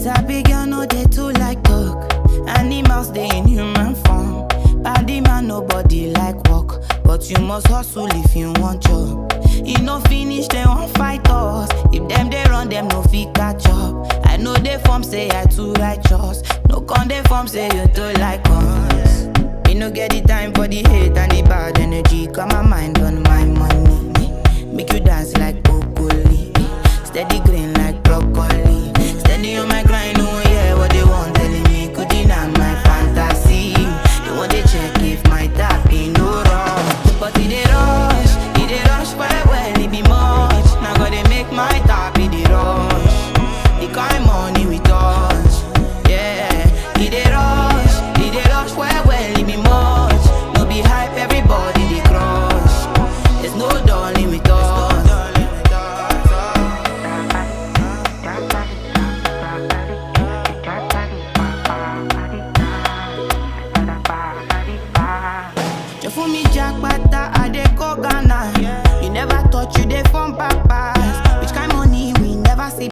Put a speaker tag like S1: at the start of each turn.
S1: Sabi girl no dey too like talk. Animals dey in human form. Body man nobody like work, but you must hustle if you want job. E no finish dem wan fight us. If dem dey run dem no fit catch up. I know dey form say I too righteous. No con dey form say you too like us. Me no get the time for the hate and the bad energy. Got my mind on my money. Make you dance like broccoli. Steady green like broccoli. Steady on my grind, oh yeah, what they want telling me. Could deny my fantasy. They want to check if my tap ain't no wrong. But it dey rush well, it be much. Now gotta make my tap it dey rush. The kind money we touch, yeah. It dey rush well, it be much. No be hype, everybody dey crush. There's no darling with us. For me jackpata, I dey go Ghana.